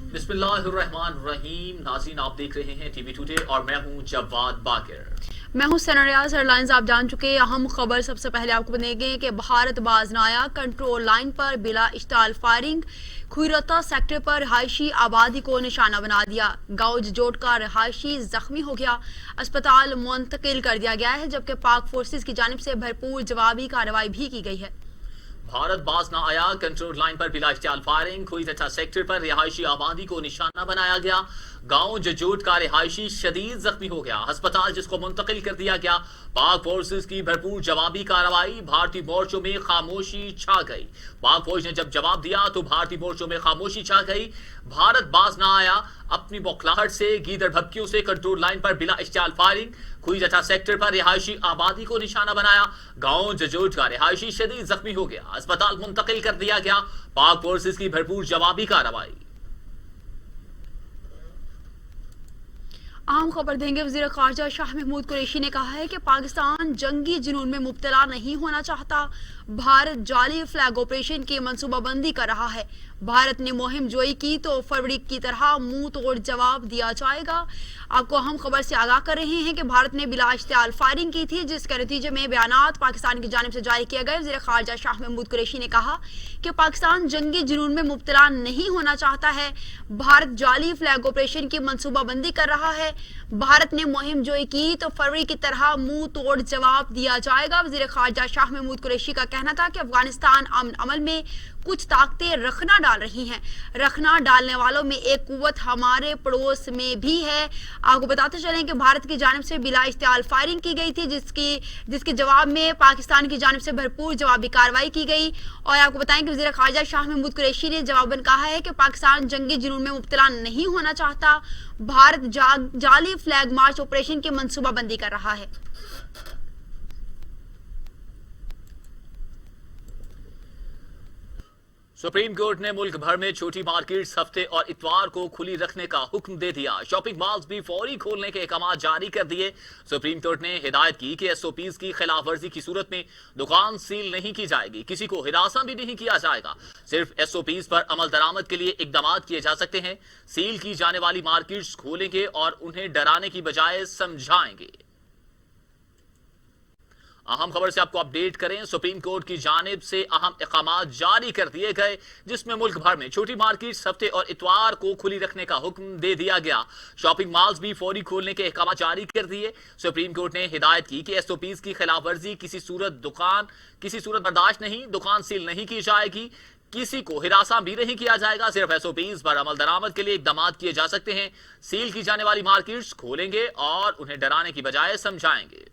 बिस्मिल्लाहिर्रहमानिर्रहीम। नाज़रीन, आप देख रहे हैं टीवी टुडे और मैं हूं जवाद बाकर। मैं हूं सना रियाज। हेडलाइंस आप जान चुके हैं। अहम खबर सबसे पहले आपको बताएंगे कि भारत बाज न आया, कंट्रोल लाइन पर बिला इश्ताल फायरिंग, खुरता सेक्टर पर रिहायशी आबादी को निशाना बना दिया, गाँव जजोट का रिहायशी जख्मी हो गया, अस्पताल मुंतकिल कर दिया गया है, जबकि पाक फोर्सेज की जानिब से भरपूर जवाबी कार्रवाई भी की गई है। भारत बाज न आया, कंट्रोल लाइन पर बिला इश्तियाल फायरिंग, खुरता सेक्टर पर रिहायशी आबादी को निशाना बनाया गया, गांव जजोट का रिहायशी शदीद जख्मी हो गया, अस्पताल जिसको मुंतकिल कर दिया गया, पाक फोर्सेज की भरपूर जवाबी कार्रवाई, भारतीय मोर्चों में खामोशी छा गई। पाक फौज ने जब जवाब दिया तो भारतीय मोर्चों में खामोशी छा गई। भारत बाज न आया, अपनी बौखलाहट से, गीदड़ भपकियों से कंट्रोल लाइन पर बिला इश्तियाल फायरिंग, खुरता सेक्टर पर रिहायशी आबादी को निशाना बनाया, गांव जजोट का रिहायशी शदीद जख्मी हो गया, अस्पताल मुंतकिल कर दिया गया, पाक फोर्सेज की भरपूर जवाबी कार्रवाई। अहम खबर देंगे। वज़ीर ख़ारजा शाह महमूद कुरैशी ने कहा है कि पाकिस्तान जंगी जुनून में मुब्तला नहीं होना चाहता, भारत जाली फ्लैग ऑपरेशन की मनसूबाबंदी कर रहा है, भारत ने मुहिम जोई की तो फरवरी की तरह मुंह तोड़ जवाब दिया जाएगा। आपको अहम खबर से आगाह कर रहे हैं कि भारत ने बिला इश्तियाल फायरिंग की थी, जिसके नतीजे में बयानात पाकिस्तान की जानिब से जारी किए गए। वज़ीर ख़ारजा शाह महमूद कुरैशी ने कहा कि पाकिस्तान जंगी जुनून में मुब्तला नहीं होना चाहता है, भारत जाली फ्लैग ऑपरेशन की मनसूबाबंदी कर रहा है, भारत ने मुहिम जोई की तो फरवरी की तरह मुंह तोड़ जवाब दिया जाएगा। वज़ीर ख़ारजा शाह महमूद कुरैशी का कहना था कि अफगानिस्तान अमन अमल में कुछ ताकतें रखना डाल रही हैं, रखना डालने वालों में एक कुव्वत हमारे पड़ोस में भी है। आपको बताते चलें कि भारत की जानिब से बिला इश्तियाल फायरिंग की गई थी, जिसके जवाब में पाकिस्तान की जानिब से भरपूर जवाबी कार्रवाई की गई। और आपको बताएं कि वज़ीर ख़ारजा शाह महमूद कुरैशी ने जवाबन कहा है कि पाकिस्तान जंगी जुनून में मुब्तला नहीं होना चाहता, भारत जाली फ्लैग मार्च ऑपरेशन की मनसूबाबंदी कर रहा है। सुप्रीम कोर्ट ने मुल्क भर में छोटी मार्केट्स हफ्ते और इतवार को खुली रखने का हुक्म दे दिया, शॉपिंग मॉल्स भी फौरी खोलने के अहकाम जारी कर दिए। सुप्रीम कोर्ट ने हिदायत की कि एसओपीज की खिलाफ वर्जी की सूरत में दुकान सील नहीं की जाएगी, किसी को हिरासा भी नहीं किया जाएगा, सिर्फ एसओपीज पर अमल दरामद के लिए इकदाम किए जा सकते हैं। सील की जाने वाली मार्केट्स खोलेंगे और उन्हें डराने की बजाय समझाएंगे। अहम खबर से आपको अपडेट करें। सुप्रीम कोर्ट की जानिब से अहम अहकामात जारी कर दिए गए, जिसमें मुल्क भर में छोटी मार्केट्स हफ्ते और इतवार को खुली रखने का हुक्म दे दिया गया, शॉपिंग मॉल्स भी फौरी खोलने के अहकाम जारी कर दिए। सुप्रीम कोर्ट ने हिदायत की कि एसओपीज की खिलाफ वर्जी किसी सूरत बर्दाश्त नहीं, दुकान सील नहीं की जाएगी, किसी को हिरासा भी नहीं किया जाएगा, सिर्फ एसओपीज पर अमल दरामद के लिए इकदाम किए जा सकते हैं। सील की जाने वाली मार्केट्स खोलेंगे और उन्हें डराने की बजाय समझाएंगे।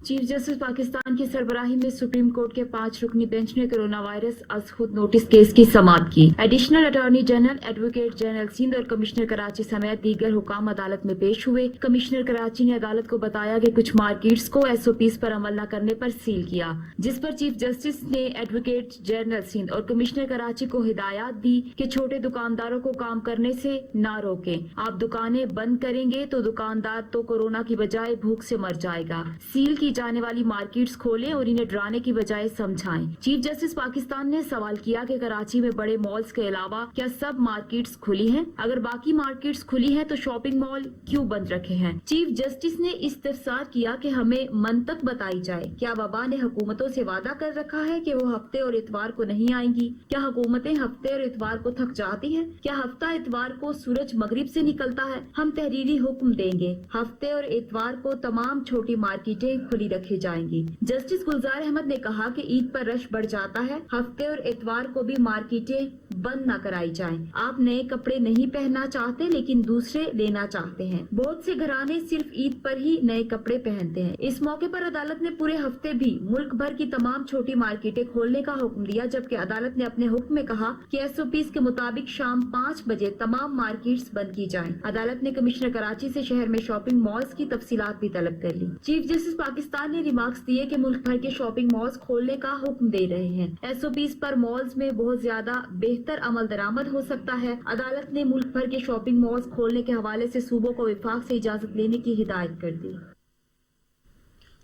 चीफ जस्टिस पाकिस्तान की सरबराही में सुप्रीम कोर्ट के 5 रुकनी बेंच ने कोरोना वायरस अज खुद नोटिस केस की समाअत की। Additional attorney general, advocate general Sindh और कमिश्नर कराची समेत दीगर हुकाम अदालत में पेश हुए। कमिश्नर कराची ने अदालत को बताया कि कुछ मार्केट्स को एसओपीज पर अमल न करने पर सील किया, जिस पर चीफ जस्टिस ने एडवोकेट जनरल सिंध और कमिश्नर कराची को हिदायत दी कि छोटे दुकानदारों को काम करने से न रोकें। आप दुकानें बंद करेंगे तो दुकानदार तो कोरोना की बजाय भूख से मर जाएगा। सील की जाने वाली मार्केट्स खोलें और इन्हें डराने की बजाय समझाएं। चीफ जस्टिस पाकिस्तान ने सवाल किया कि कराची में बड़े मॉल्स के अलावा क्या सब मार्केट्स खुली हैं? अगर बाकी मार्केट्स खुली हैं तो शॉपिंग मॉल क्यों बंद रखे हैं? चीफ जस्टिस ने इस्तफसार किया कि हमें मंतक बताई जाए, क्या वबा ने हुकूमतों से वादा कर रखा है कि वो हफ्ते और इतवार को नहीं आएंगी? क्या हुकूमतें हफ्ते और इतवार को थक जाती हैं? क्या हफ्ता इतवार को सूरज मगरिब से निकलता है? हम तहरीरी हुक्म देंगे, हफ्ते और इतवार को तमाम छोटी मार्केटें खुली रखी जाएंगी। जस्टिस गुलजार अहमद ने कहा कि ईद पर रश बढ़ जाता है, हफ्ते और इतवार को भी मार्केटें बंद न कराई जाएं। आप नए कपड़े नहीं पहनना चाहते लेकिन दूसरे लेना चाहते हैं। बहुत से घराने सिर्फ ईद पर ही नए कपड़े पहनते हैं। इस मौके पर अदालत ने पूरे हफ्ते भी मुल्क भर की तमाम छोटी मार्केटें खोलने का हुक्म दिया, जबकि अदालत ने अपने हुक्म में कहा कि एसओपीज के मुताबिक शाम 5 बजे तमाम मार्केट्स बंद की जाएं। अदालत ने कमिश्नर कराची से शहर में शॉपिंग मॉल्स की तफसीलात भी तलब कर ली। चीफ जस्टिस पाकिस्तान ने रिमार्क्स दिए कि मुल्क भर के शॉपिंग मॉल्स खोलने का हुक्म दे रहे हैं। एसओपीज पर मॉल्स में बहुत ज्यादा बेहतर बेहतर अमल दरामद हो सकता है। अदालत ने मुल्क भर के शॉपिंग मॉल्स खोलने के हवाले से सूबों को विफाक से इजाजत लेने की हिदायत कर दी।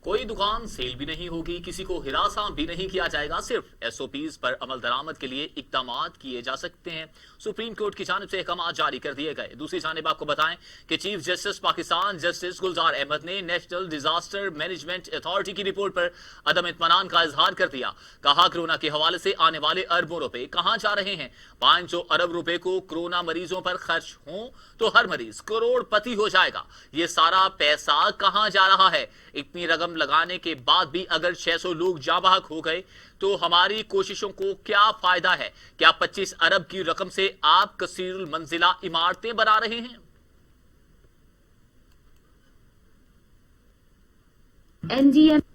कोई दुकान सेल भी नहीं होगी, किसी को हिरासा भी नहीं किया जाएगा, सिर्फ एसओपीज पर अमल दरामद के लिए इकदामात किए जा सकते हैं। सुप्रीम कोर्ट की जानिब से अहकाम जारी कर दिए गए। दूसरी जानिब आपको बताएं कि चीफ जस्टिस पाकिस्तान जस्टिस गुलजार अहमद ने नेशनल डिजास्टर मैनेजमेंट अथॉरिटी की रिपोर्ट पर अदम इत्मीनान का इजहार कर दिया। कहा कोरोना के हवाले से आने वाले अरबों रुपए कहां जा रहे हैं। 500 अरब रुपए को कोरोना मरीजों पर खर्च हो तो हर मरीज करोड़पति हो जाएगा। ये सारा पैसा कहां जा रहा है। इतनी रकम लगाने के बाद भी अगर 600 लोग जाँ बहक हो गए तो हमारी कोशिशों को क्या फायदा है। क्या 25 अरब की रकम से आप कसीरुल मंजिला इमारतें बना रहे हैं। NGM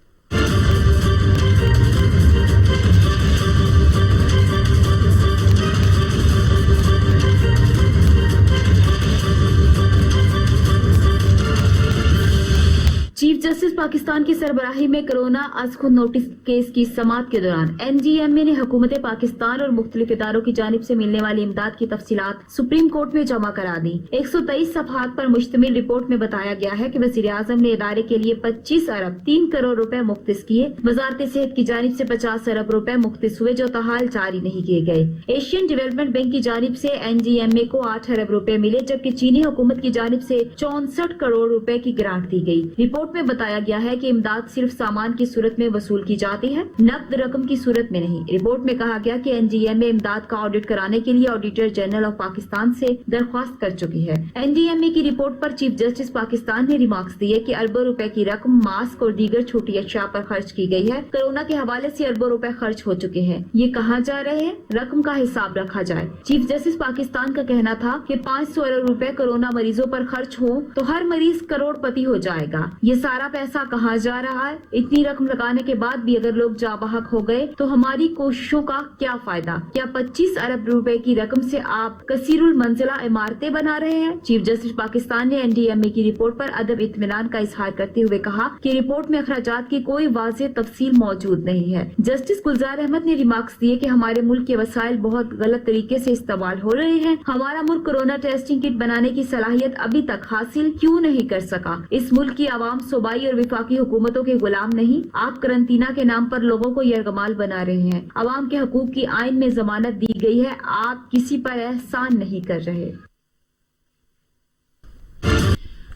चीफ जस्टिस पाकिस्तान की सरबराही में कोरोना आज खुद नोटिस केस की समाअत के दौरान NGMA ने हुकूमत पाकिस्तान और मुख्तलिफ इदारों की जानिब से मिलने वाली इमदाद की तफसीलात सुप्रीम कोर्ट में जमा करा दी। 123 सफहात पर मुश्तमिल रिपोर्ट में बताया गया है कि वज़ीर आज़म ने इदारे के लिए 25 अरब 3 करोड़ रुपए मुख्तस किए। वजारत सेहत की जानिब से 50 अरब रुपए मुख्तस हुए जो तहाल जारी नहीं किए गए। एशियन डेवलपमेंट बैंक की जानिब से NGMA को 8 अरब रुपए मिले, जबकि चीनी हुकूमत की जानिब से 64 करोड़ रुपए की ग्रांट दी गई। रिपोर्ट में बताया गया है कि इमदाद सिर्फ सामान की सूरत में वसूल की जाती है, नकद रकम की सूरत में नहीं। रिपोर्ट में कहा गया कि NGMA इमदाद का ऑडिट कराने के लिए ऑडिटर जनरल ऑफ पाकिस्तान से दरख्वास्त कर चुकी है। NGMA की रिपोर्ट पर चीफ जस्टिस पाकिस्तान ने रिमार्क्स दिए कि अरबों रुपए की रकम मास्क और दीगर छोटी अशिया पर खर्च की गई है। कोरोना के हवाले से अरबों रुपए खर्च हो चुके हैं। ये कहाँ जा रहे हैं, रकम का हिसाब रखा जाए। चीफ जस्टिस पाकिस्तान का कहना था कि 500 अरब रुपए कोरोना मरीजों पर खर्च हो तो हर मरीज करोड़पति हो जाएगा। ये सारा पैसा कहाँ जा रहा है। इतनी रकम लगाने के बाद भी अगर लोग जाँ बहक हो गए तो हमारी कोशिशों का क्या फायदा। क्या 25 अरब रुपए की रकम से आप कसीरुल मंजिला इमारतें बना रहे हैं। चीफ जस्टिस पाकिस्तान ने NDMA की रिपोर्ट पर अदम इत्मीनान का इजहार करते हुए कहा कि रिपोर्ट में अखराजात की कोई वाज़ेह तफसील मौजूद नहीं है। जस्टिस गुलजार अहमद ने रिमार्क्स दिए कि हमारे मुल्क के वसाइल बहुत गलत तरीके से इस्तेमाल हो रहे हैं। हमारा मुल्क कोरोना टेस्टिंग किट बनाने की सलाहियत अभी तक हासिल क्यों नहीं कर सका। इस मुल्क की आवाम सूबाई और विफाकी हुकूमतों के गुलाम नहीं। आप करंटीना के नाम पर लोगों को यरगमाल बना रहे हैं। आवाम के हकूक की आइन में जमानत दी गई है, आप किसी पर एहसान नहीं कर रहे।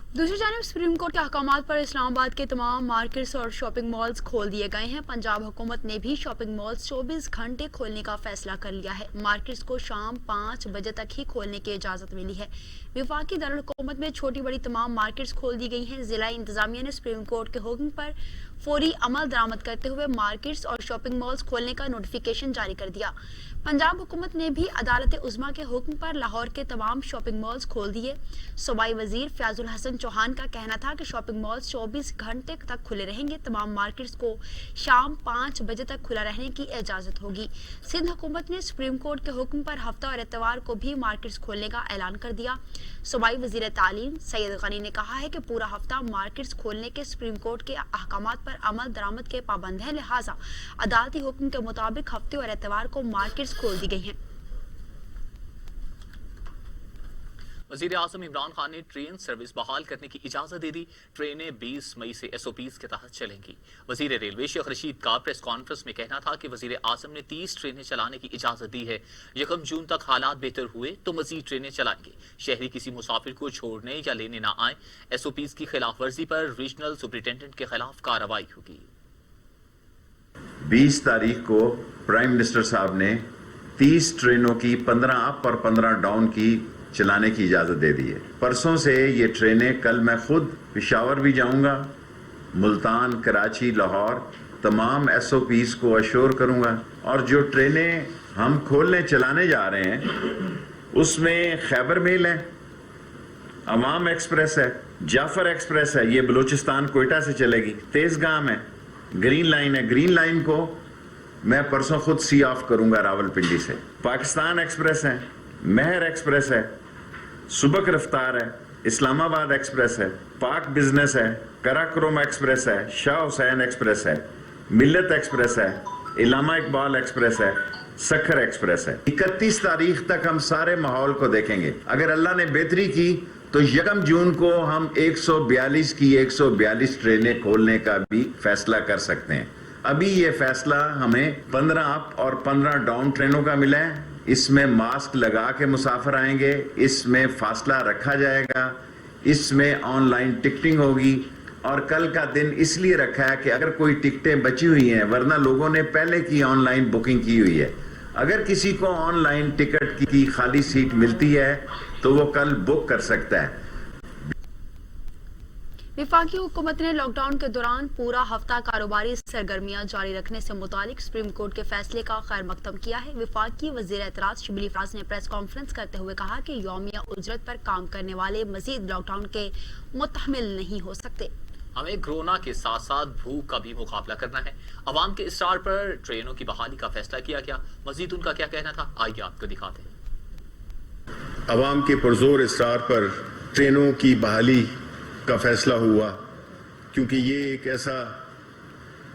दूसरी जानिब सुप्रीम कोर्ट के अहकामात पर इस्लामाबाद के तमाम मार्केट्स और शॉपिंग मॉल्स खोल दिए गए हैं। पंजाब हुकूमत ने भी शॉपिंग मॉल्स 24 घंटे खोलने का फैसला कर लिया है। मार्केट्स को शाम 5 बजे तक ही खोलने की इजाजत मिली है। विफाकी दारुल हुकूमत में छोटी बड़ी तमाम मार्केट्स खोल दी गई हैं। जिला इंतजामिया ने सुप्रीम कोर्ट के हुक्म पर फौरी अमल दरामद करते हुए मार्केट्स और शॉपिंग मॉल्स खोलने का नोटिफिकेशन जारी कर दिया। पंजाब हुकूमत ने भी अदालत उज़्मा के हुक्म पर लाहौर के तमाम शॉपिंग मॉल्स खोल दिए। सूबाई वजीर फयाजुल हसन चौहान का कहना था कि शॉपिंग मॉल्स 24 घंटे तक खुले रहेंगे। तमाम मार्केट्स को शाम 5 बजे तक खुला रहने की इजाजत होगी। सिंध हुकूमत ने सुप्रीम कोर्ट के हुक्म पर हफ्ता और इतवार को भी मार्केट्स खोलने का ऐलान कर दिया। सूबाई वजीर तालीम सैयद गनी ने कहा है कि पूरा हफ्ता मार्केट्स खोलने के सुप्रीम कोर्ट के अहकामात पर अमल दरामद के पाबंद है, लिहाजा अदालती हुक्म के मुताबिक हफ्ते और इतवार को मार्केट्स खोल दी गई हैं। वज़ीर आज़म इमरान खान ने ट्रेन सर्विस बहाल करने की इजाज़त दे दी। ट्रेनें 20 मई से SOPs के तहत चलेंगी। वज़ीर रेलवे शेख रशीद का प्रेस कॉन्फ्रेंस में कहना था कि वज़ीर आज़म ने 30 ट्रेनें चलाने की इजाज़त दी है। 1 जून तक हालात बेहतर हुए तो मज़ीद ट्रेनें चलाएंगे। शहरी किसी मुसाफिर को छोड़ने या लेने ना आए। SOPs की खिलाफ वर्जी पर रीजनल सुपरिटेंडेंट के खिलाफ कार्रवाई होगी। 20 तारीख को प्राइम मिनिस्टर साहब ने 30 ट्रेनों की 15 अप और 15 डाउन की चलाने की इजाज़त दे दी है। परसों से ये ट्रेनें, कल मैं खुद पेशावर भी जाऊंगा, मुल्तान, कराची, लाहौर, तमाम SOPs को अश्योर करूंगा। और जो ट्रेनें हम खोलने चलाने जा रहे हैं उसमें खैबर मेल है, अवाम एक्सप्रेस है, जाफर एक्सप्रेस है, ये बलूचिस्तान कोयटा से चलेगी, तेजगाम है, ग्रीन लाइन है। ग्रीन लाइन को मैं परसों खुद सी ऑफ करूंगा रावलपिंडी से। पाकिस्तान एक्सप्रेस है, महर एक्सप्रेस है, सुबक रफ्तार है, इस्लामाबाद एक्सप्रेस है, पाक बिजनेस है, कराक्रम एक्सप्रेस है, शाह हुसैन एक्सप्रेस है, मिल्लत एक्सप्रेस है, इलामा इकबाल एक्सप्रेस है, सखर एक्सप्रेस है। 31 तारीख तक हम सारे माहौल को देखेंगे। अगर अल्लाह ने बेहतरी की तो 1 जून को हम 142 की 142 ट्रेनें खोलने का भी फैसला कर सकते हैं। अभी ये फैसला हमें 15 अप और 15 डाउन ट्रेनों का मिला है। इसमें मास्क लगा के मुसाफिर आएंगे, इसमें फासला रखा जाएगा, इसमें ऑनलाइन टिकटिंग होगी। और कल का दिन इसलिए रखा है कि अगर कोई टिकटें बची हुई हैं, वरना लोगों ने पहले की ऑनलाइन बुकिंग की हुई है, अगर किसी को ऑनलाइन टिकट की खाली सीट मिलती है तो वो कल बुक कर सकता है। वफाकी हुकूमत ने लॉकडाउन के दौरान पूरा हफ्ता कारोबारी सरगर्मियां जारी रखने से मुतालिक सुप्रीम कोर्ट के फैसले का खैर मकदम किया है। वफाकी वजीर एतराज शिबली फराज ने प्रेस कॉन्फ्रेंस करते हुए कहा कि यौमिया उजरत पर काम करने वाले मजीद लॉकडाउन के मुतहमिल नहीं हो सकते। हमें कोरोना के साथ साथ भूख का भी मुकाबला करना है। अवाम के इसरार पर ट्रेनों की बहाली का फैसला किया गया। मजीद उनका क्या कहना था, आइए आपको दिखाते हैं। अवाम के पुरजोर इसरार पर ट्रेनों की बहाली का फैसला हुआ, क्योंकि ये एक ऐसा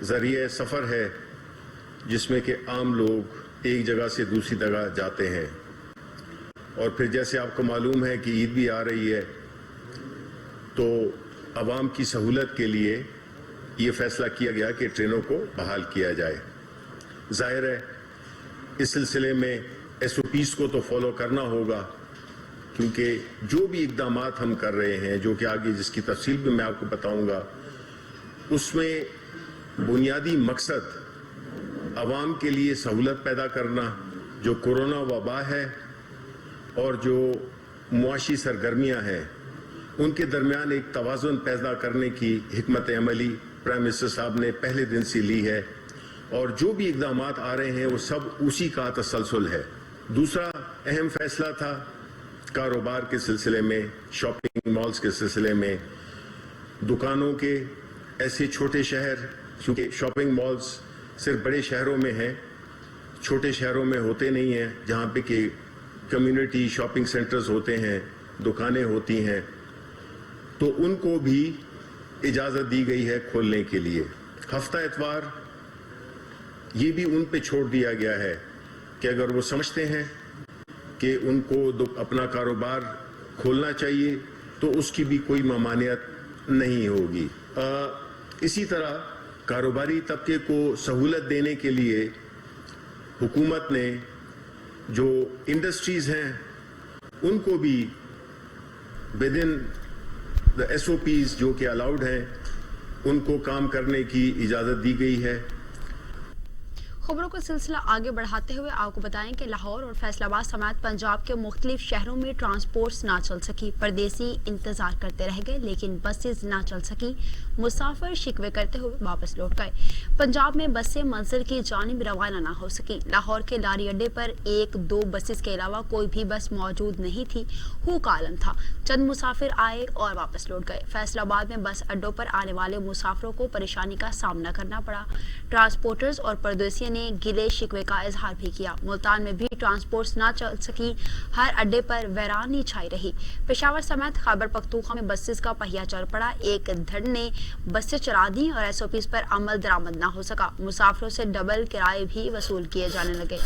जरिए सफ़र है जिसमें कि आम लोग एक जगह से दूसरी जगह जाते हैं। और फिर जैसे आपको मालूम है कि ईद भी आ रही है, तो अवाम की सहूलत के लिए ये फैसला किया गया कि ट्रेनों को बहाल किया जाए। जाहिर है इस सिलसिले में SOPs को तो फॉलो करना होगा, क्योंकि जो भी इक़दामात हम कर रहे हैं, जो कि आगे जिसकी तफसील भी मैं आपको बताऊंगा, उसमें बुनियादी मकसद अवाम के लिए सहूलत पैदा करना, जो कोरोना वबा है और जो मुआशी सरगर्मियां हैं, उनके दरमियान एक तवाज़ुन पैदा करने की हिकमत अमली प्राइम मिनिस्टर साहब ने पहले दिन से ली है। और जो भी इक़दामात आ रहे हैं वो सब उसी का तसलसल है। दूसरा अहम फैसला था कारोबार के सिलसिले में, शॉपिंग मॉल्स के सिलसिले में, दुकानों के ऐसे छोटे शहर, क्योंकि शॉपिंग मॉल्स सिर्फ बड़े शहरों में हैं, छोटे शहरों में होते नहीं हैं, जहाँ पे कि कम्युनिटी शॉपिंग सेंटर्स होते हैं, दुकानें होती हैं, तो उनको भी इजाज़त दी गई है खोलने के लिए। हफ्ता इतवार ये भी उन पे छोड़ दिया गया है कि अगर वो समझते हैं कि उनको अपना कारोबार खोलना चाहिए तो उसकी भी कोई ममानियत नहीं होगी। इसी तरह कारोबारी तबके को सहूलत देने के लिए हुकूमत ने जो इंडस्ट्रीज हैं उनको भी विदिन द SOPs जो कि अलाउड हैं उनको काम करने की इजाज़त दी गई है। खबरों का सिलसिला आगे बढ़ाते हुए आपको बताएं कि लाहौर और फैसलाबाद समेत पंजाब के मुख्तलिफ शहरों में ट्रांसपोर्ट्स ना चल सकी। परदेसी इंतजार करते रह गए, लेकिन बसेज ना चल सकी। मुसाफिर शिकवे करते हुए वापस लौट गए। पंजाब में बसें मंजिल की जानिब रवाना ना हो सकी। लाहौर के लारी अड्डे पर 1-2 बसेस के अलावा कोई भी बस मौजूद नहीं थी। हुक आलम था। चंद मुसाफिर आए और वापस लौट गए। फैसलाबाद में बस अड्डों पर आने वाले मुसाफिरों को परेशानी का सामना करना पड़ा। ट्रांसपोर्टर्स और परदेसियों ने गिले शिकवे का इजहार भी किया। मुल्तान में भी ट्रांसपोर्ट्स ना चल सकी। हर अड्डे पर वैरानी छाई रही। पेशावर समेत खैबर पख्तूनख्वा में बसेस का पहिया चल पड़ा। एक धड़ ने बसें चला दी और SOPs पर अमल दरामद ना हो सका। मुसाफिरों से डबल किराए भी वसूल किए जाने लगे।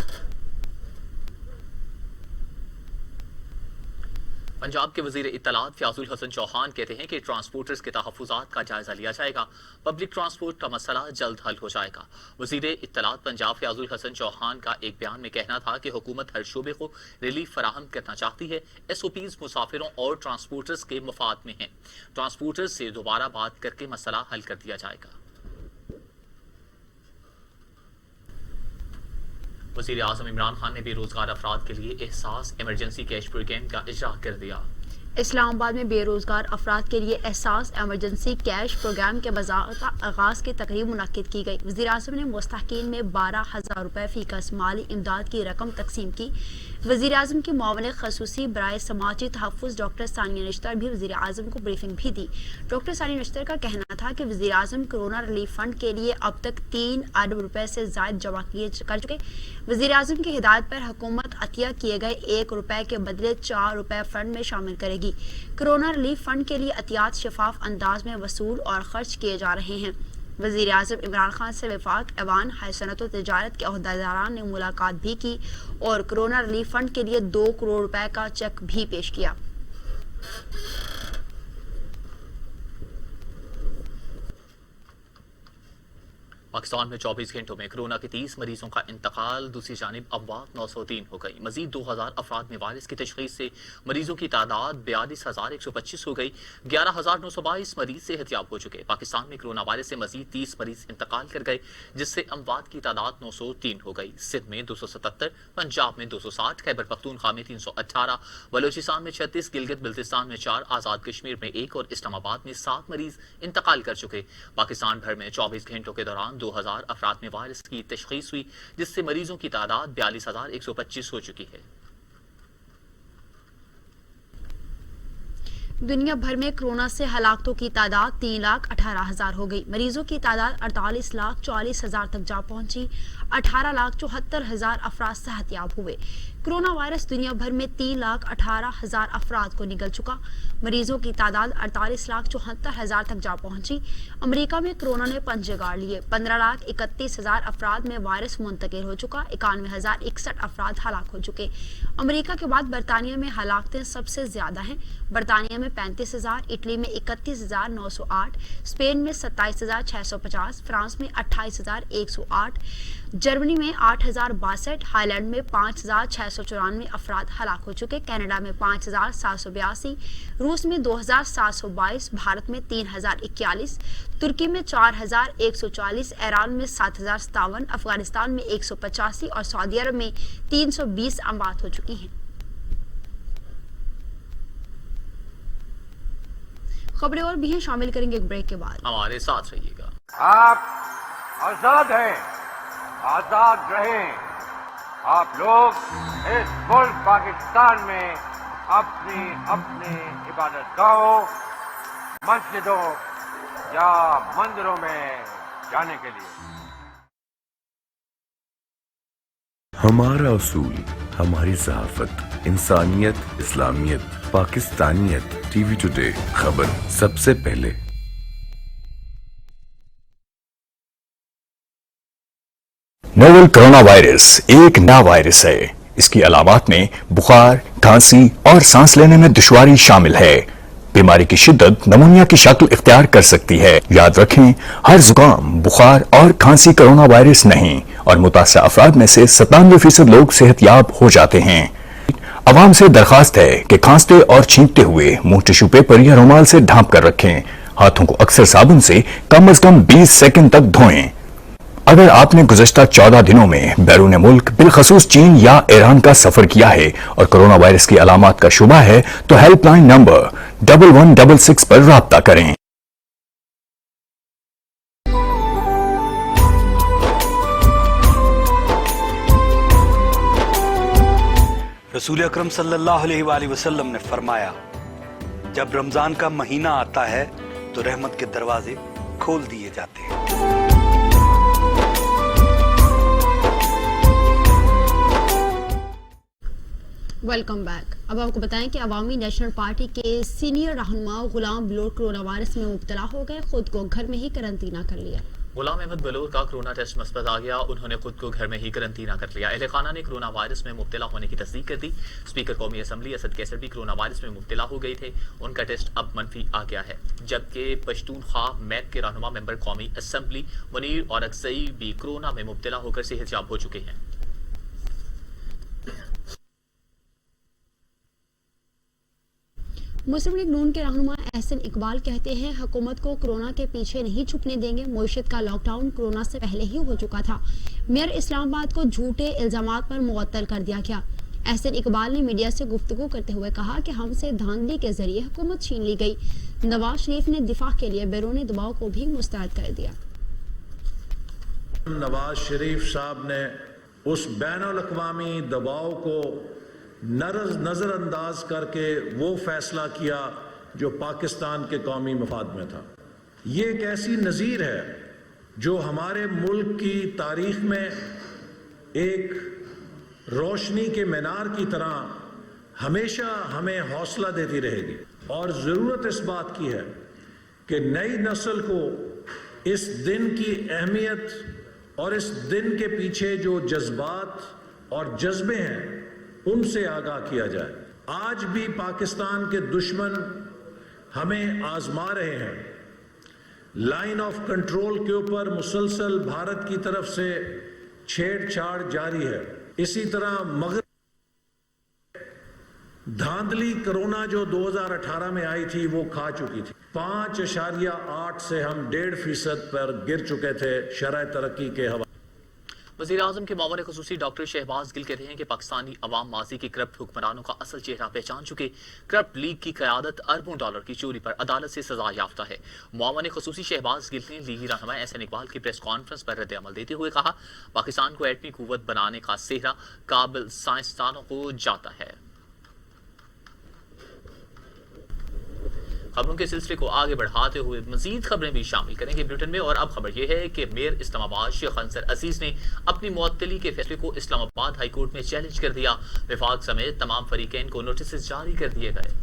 पंजाब के वजीर इत्तलात फयाजुल हसन चौहान कहते हैं कि ट्रांसपोर्टर्स के तहफ़्फ़ुज़ात का जायजा लिया जाएगा। पब्लिक ट्रांसपोर्ट का मसला जल्द हल हो जाएगा। वजीर इत्तलात पंजाब फयाजुल हसन चौहान का एक बयान में कहना था कि हुकूमत हर शोबे को रिलीफ फराहम करना चाहती है। SOPs मुसाफिरों और ट्रांसपोर्टर्स के मफाद में हैं। ट्रांसपोर्टर्स से दोबारा बात करके मसला हल कर दिया जाएगा। वज़ीर आज़म इमरान खान ने बेरोजगार अफराद के लिए एहसास इमरजेंसी कैश प्रोग्राम का इजरा कर दिया। इस्लामाबाद में बेरोजगार अफराद के लिए एहसास इमरजेंसी कैश प्रोग्राम के बाज़ाब्ता आगाज की तकरीब मुनक्किद की गई। वज़ीर आज़म ने मुस्तहकीन में 12,000 रुपए फी कस माली इमदाद की रकम तकसीम की। वज़ीर आज़म की मुआविन खसूसी बराए समाजी तहफ़्फ़ुज़ डॉक्टर सानिया नश्तर भी वज़ीर आज़म को ब्रीफिंग भी दी। डॉक्टर सानिया नश्तर का कहना था कि वज़ीर आज़म कोरोना रिलीफ फंड के लिए अब तक 3 अरब रुपए से ज़ायद जमा कर चुके। वज़ीर आज़म की हिदायत पर हुकूमत अतिया किए गए 1 रुपए के बदले 4 रुपए फंड में शामिल करेगी। कोरोना रिलीफ फंड के लिए अतियात शफाफ अंदाज में वसूल और खर्च किए जा रहे हैं। वजीर आज़म इमरान खान से वफाक ऐवान हाई सनअत व तिजारत के अहदेदारान ने मुलाकात भी की और कोरोना रिलीफ फंड के लिए 2 करोड़ रुपए का चेक भी पेश किया। पाकिस्तान में 24 घंटों में कोरोना के 30 मरीजों का इंतकाल। दूसरी जानिब अमवात 903 हो गई। मजीद 2000 अफराद में वायरस की तशखीस से मरीजों की तादाद 42,125 हो गई। 11,922 मरीज सेहतयाब हो चुके। पाकिस्तान में कोरोना वायरस से मजीद 30 मरीज इंतकाल कर गए, जिससे अमवात की तादाद 903 हो गई। सिंध में 277, पंजाब में 260, खैबर पख्तूनख्वा में 318, बलोचिस्तान में 36, गिलगित बिल्तिस्तान में 4, आजाद कश्मीर में 1 और इस्लामाबाद में 7 मरीज इंतकाल कर चुके। पाकिस्तान भर में 24 घंटों के दौरान 2000 अफराद में वायरस की तशखीस हुई, जिससे मरीजों की तादाद 42,125 हो चुकी है। दुनिया भर में कोरोना से हलाकतों की तादाद 3,18,000 हो गई। मरीजों की तादाद 48,40,000 तक जा पहुंची। 18,74,000 अफराद सेहतयाब हुए। कोरोना वायरस दुनिया भर में 3,18,000 अफराद को निगल चुका। मरीजों की तादाद 48,74,000 तक जा पहुंची। अमेरिका में कोरोना ने पंजे गाड़ लिए। 15,31,000 अफराद में वायरस मुंतकिल हो चुका। 91,061 अफराद हलाक हो चुके। अमेरिका के बाद बरतानिया में हलाकतें सबसे ज्यादा हैं। बरतानिया में 35,000, इटली में 31,908, स्पेन में 27,650, फ्रांस में 28,108, जर्मनी में 8,062, हाईलैंड में 5,694 अफराद हलाक हो चुके। कनाडा में 5,782, रूस में 2,722, भारत में 3,041, तुर्की में 4,140, ईरान में 7,057, अफगानिस्तान में 185 और सऊदी अरब में 320 अमवात हो चुकी हैं। खबरें और भी हैं, शामिल करेंगे एक ब्रेक के बाद। हमारे साथ रहिएगा। आप आजाद हैं, आजाद रहें। आप लोग इस मुल्क पाकिस्तान में अपनी अपनी इबादत गाहों, मस्जिदों या मंदिरों में जाने के लिए। हमारा उसूल, हमारी सहाफत, इंसानियत, इस्लामियत, पाकिस्तानियत। टीवी टुडे, खबर सबसे पहले। नोवेल कोरोना वायरस एक नया वायरस है। इसकी अलामात में बुखार, खांसी और सांस लेने में दुश्वारी शामिल है। बीमारी की शिद्दत नमूनिया की शक्ल इख्तियार कर सकती है। याद रखें, हर जुकाम, बुखार और खांसी कोरोना वायरस नहीं और मुतासर अफराद में से 97% लोग सेहतयाब हो जाते हैं। अवाम से दरखास्त है कि खांसते और छींकते हुए मुंह टिश्यू पेपर या रुमाल से ढांप कर रखें। हाथों को अक्सर साबुन से कम से कम 20 सेकंड तक धोएं। अगर आपने गुज़श्ता 14 दिनों में बैरून मुल्क बिलखसूस चीन या ईरान का सफर किया है और कोरोना वायरस की अलामात का शुबा है तो हेल्पलाइन नंबर 1166 पर राब्ता करें। रसूल अकरम सल्लल्लाहु अलैहि वसल्लम ने फरमाया, जब रमजान का महीना आता है तो रहमत के दरवाजे खोल दिए जाते हैं। Welcome back. अब आपको बताएं कि अवामी नेशनल पार्टी के सीनियर रहनुमा गुलाम बलोर कोरोना वायरस में मुब्तला हो गए, खुद को घर में ही करंतना कर लिया। गुलाम अहमद बलोर का कोरोना टेस्ट मस्बत आ गया। उन्होंने खुद को घर में ही करंतना कर लिया। अहले खाना ने कोरोना वायरस में मुब्तला होने की तस्दीक कर दी। स्पीकर कौमी असम्बली असद कैसर भी कोरोना वायरस में मुब्तला हो गए थे। उनका टेस्ट अब मनफी आ गया है। जबकि पश्तूनख्वा मैप के रहनुमा मेंबर कौमी असम्बली मुनीर और अक्सई भी कोरोना में मुब्तला होकर सेहतयाब हो चुके हैं। मुस्लिम लीग नून के रहनुमा एहसन इकबाल कहते हैं, हुकूमत को कोरोना के पीछे नहीं छुपने देंगे। मईशत का लॉकडाउन कोरोना से पहले ही हो चुका था। मेयर इस्लामाबाद को झूठे इल्जामात पर मुअत्तल कर दिया गया। एहसन इकबाल ने मीडिया से गुफ्तगू करते हुए कहा कि हमसे धांधली के जरिए हुकूमत छीन ली गई। नवाज शरीफ ने दिफा के लिए बैरूनी दबाव को भी मुस्तरद कर दिया। नवाज शरीफ साहब ने उस बैनुल अक़वामी दबाव को नजरअंदाज करके वो फैसला किया जो पाकिस्तान के कौमी मफाद में था। ये एक ऐसी नज़ीर है जो हमारे मुल्क की तारीख में एक रोशनी के मीनार की तरह हमेशा हमें हौसला देती रहेगी। और ज़रूरत इस बात की है कि नई नस्ल को इस दिन की अहमियत और इस दिन के पीछे जो जज्बात और जज्बे हैं उनसे आगाह किया जाए। आज भी पाकिस्तान के दुश्मन हमें आजमा रहे हैं। लाइन ऑफ कंट्रोल के ऊपर मुसलसल भारत की तरफ से छेड़छाड़ जारी है। इसी तरह मगर धांधली कोरोना जो 2018 में आई थी वो खा चुकी थी। 5.8 से हम 1.5% पर गिर चुके थे शरह तरक्की के हवाले। वज़ीर आज़म के मामले ख़ुसूसी डॉक्टर शहबाज गिल कहते हैं कि पाकिस्तानी अवाम माजी के करप्ट हुक्मरानों का असल चेहरा पहचान चुके। करप्ट लीग की क़यादत अरबों डॉलर की चोरी पर अदालत से सजा याफ्ता है। मामले ख़ुसूसी शहबाज गिल ने लीगी रहनुमा एहसन इकबाल की प्रेस कॉन्फ्रेंस पर रद्द अमल देते हुए कहा, पाकिस्तान को एटमी कुव्वत बनाने का सेहरा काबिल साइंसदानों को जाता है। खबरों के सिलसिले को आगे बढ़ाते हुए मजीद खबरें भी शामिल करेंगे बुलेटिन में। और अब खबर यह है कि मेयर इस्लामाबाद शेख अंसर अजीज ने अपनी मुअत्तली के फैसले को इस्लामाबाद हाई कोर्ट में चैलेंज कर दिया। विफाक समेत तमाम फरीकैन को नोटिस जारी कर दिए गए।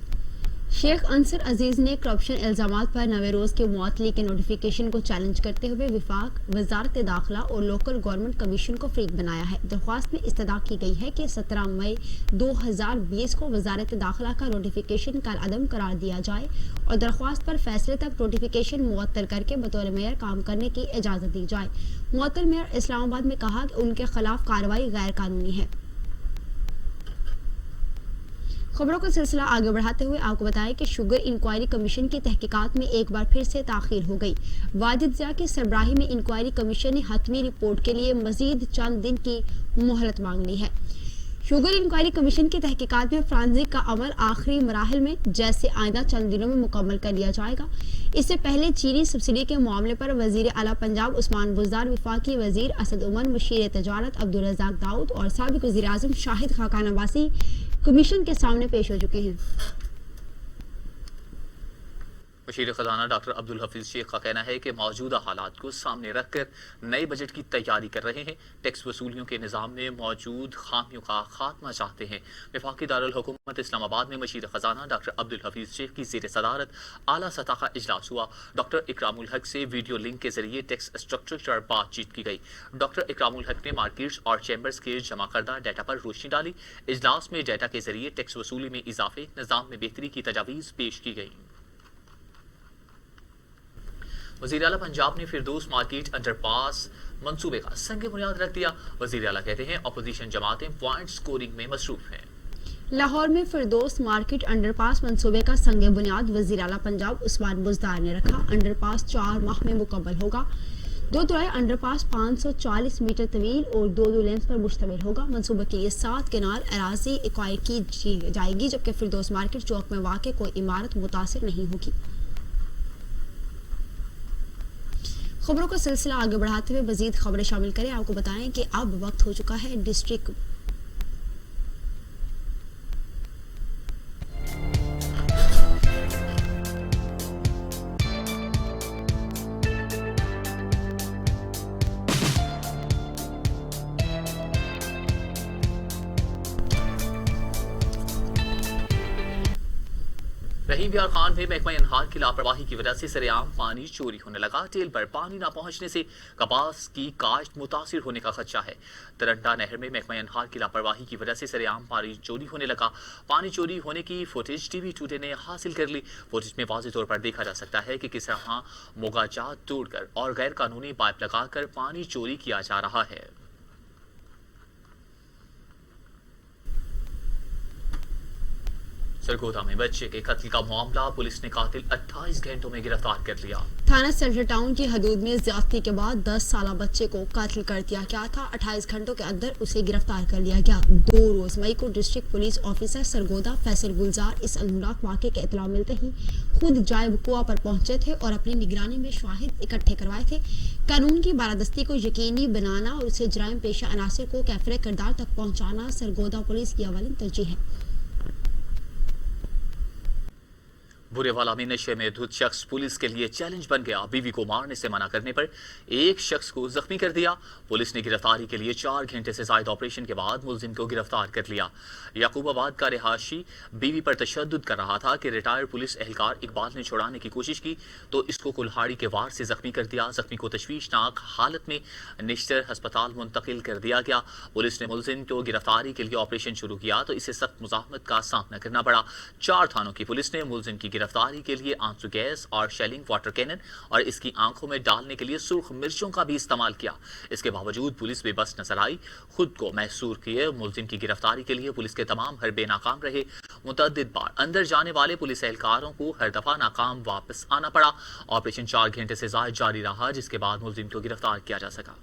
शेख अंसर अजीज ने करप्शन इल्जामात पर नवे रोज के मुअत्तली के नोटिफिकेशन को चैलेंज करते हुए विफाक, वजारत दाखिला और लोकल गवर्नमेंट कमीशन को फ्रीक बनाया है। दरख्वास्त में इस्तदा की गई है कि 17 मई 2020 को वजारत दाखिला का नोटिफिकेशन कालअदम करार दिया जाए और दरख्वास्त पर फैसले तक नोटिफिकेशन मुअत्तल करके बतौर मेयर काम करने की इजाजत दी जाए। मुअत्तल मेयर इस्लामाबाद में कहा कि उनके खिलाफ कार्रवाई गैर कानूनी है। खबरों का सिलसिला आगे बढ़ाते हुए आपको बताएं कि शुगर इंक्वायरी कमीशन की तहकीकात में एक बार फिर से ताखीर हो गई। वाजिद ज़िया की सरबराही में इंक्वायरी कमीशन ने हतमी रिपोर्ट के लिए मजीद चंद दिन की मोहलत मांग ली है। शुगर इंक्वायरी कमीशन की तहकीकात में फ्रांसिक का अमल आखिरी मराहल में जैसे आइंदा चंद दिनों में मुकम्मल कर लिया जाएगा। इससे पहले चीनी सब्सिडी के मामले पर वजीर आला पंजाब उस्मान बुज़दार, वफाकी वजीर असद उमर, मुशीर तजारत अब्दुल रज़ाक दाऊद और साबिक वज़ीर आज़म शाहिद खाकान अब्बासी कमीशन के सामने पेश हो चुके हैं। वज़ीर ख़ज़ाना डॉक्टर अब्दुल हफीज़ शेख का कहना है कि मौजूदा हालात को सामने रखकर नए बजट की तैयारी कर रहे हैं। टैक्स वसूलियों के निज़ाम में मौजूद खामियों का खात्मा चाहते हैं। वफाकी दारुल हुकूमत इस्लामाबाद में वज़ीर ख़ज़ाना डॉक्टर अब्दुल हफीज़ शेख की ज़ेर सदारत आला सतह का इजलास हुआ। डॉक्टर इकरामुल हक से वीडियो लिंक के जरिए टैक्स स्ट्रक्चर पर बातचीत की गई। डॉक्टर इकरामुल हक ने मार्केट्स और चैम्बर्स के जमा करदा डाटा पर रोशनी डाली। इजलास में डाटा के जरिए टैक्स वसूली में इजाफे, निज़ाम में बेहतरी की तजावीज़ पेश की गई। वज़ीर आला पंजाब ने फिरदौस मार्केट अंडरपास मंसूबे का संग बुनियाद रख दिया। वज़ीर आला कहते हैं अपोजिशन जमातें पॉइंट स्कोरिंग में मसरूफ हैं। लाहौर में फिरदौस मार्केट अंडरपास मंसूबे का संग बुनियाद वज़ीर आला पंजाब उस्मान बुज़दार ने रखा। अंडरपास 4 माह में मुकम्मल होगा। 2 तिहाई अंडरपास 540 मीटर तवील और 2 लेन्स पर मुश्तमिल होगा। मंसूबे के लिए 7 केनाल अराजी एक्वायर की जाएगी, जबकि फिरदौस मार्केट चौक में वाक़ कोई इमारत मुतासिर नहीं होगी। खबरों का सिलसिला आगे बढ़ाते हुए मजीद खबरें शामिल करें। आपको बताएं कि अब वक्त हो चुका है डिस्ट्रिक्ट रहीम यार खान में महकमा अनहार की लापरवाही की वजह से सरेआम पानी चोरी होने लगा। टेल पर पानी न पहुंचने से कपास की काश्त मुतासिर होने का खदशा है। तरंडा नहर में महकमा अनहार की लापरवाही की वजह से सरेआम पानी चोरी होने लगा। पानी चोरी होने की फुटेज टीवी टुडे ने हासिल कर ली। फुटेज में वाज़ेह तौर पर देखा जा सकता है कि किस तरह मोगाजात तोड़कर और गैर कानूनी पाइप लगाकर पानी चोरी किया जा रहा है। सरगोधा में बच्चे के कत्ल का मामला, पुलिस ने कातिल 28 घंटों में गिरफ्तार कर लिया। थाना सेंट्रल टाउन की हदूद में ज्यादती के बाद 10 साला बच्चे को कत्ल कर दिया गया था। 28 घंटों के अंदर उसे गिरफ्तार कर लिया गया। 2 रोज मई को district police officer Sargodha Faisal Gulzar इस अलमुनाक वाक़े के इत्तला मिलते ही खुद जाए वक़ुआ पर पहुंचे थे और अपनी निगरानी में शाहिद इकट्ठे करवाए थे। कानून की बारादस्ती को यकीनी बनाना और उसे जराइम पेशा अनासर को कैफरे किरदार तक पहुँचाना सरगोधा पुलिस की अवलिन तरजीह है। برے والا میں نشے میں دھت شخص پولیس کے لیے چیلنج بن گیا. بیوی کو مارنے سے منع کرنے پر ایک شخص کو زخمی کر دیا. پولیس نے گرفتاری کے لیے 4 گھنٹے سے زائد آپریشن کے بعد ملزم کو گرفتار کر لیا. یعقوب آباد کا رہائشی بیوی پر تشدد کر رہا تھا کہ ریٹائر پولیس اہلکار اقبال نے چھڑانے کی کوشش کی تو اس کو کلہاڑی کے وار سے زخمی کر دیا. زخمی کو تشویشناک حالت میں نشتر ہسپتال منتقل کر دیا گیا. پولیس نے ملزم کو گرفتاری کے لیے آپریشن شروع کیا تو اسے سخت مزاحمت کا سامنا کرنا پڑا. 4 تھانوں کی پولیس نے ملزم کی گرفتاری کے لیے آنسو گیس اور شیلنگ واٹر کینن اور اس کی آنکھوں میں ڈالنے کے لیے سرخ مرچوں کا بھی استعمال کیا. اس کے باوجود پولیس بے بس نظر آئی. خود کو محصور کیے ملزم کی گرفتاری کے لیے پولیس کے تمام حربے ناکام رہے. متعدد بار اندر جانے والے پولیس اہلکاروں کو ہر دفعہ ناکام واپس آنا پڑا. آپریشن 4 گھنٹے سے زائد جاری رہا جس کے بعد ملزم کو گرفتار کیا جا سکا.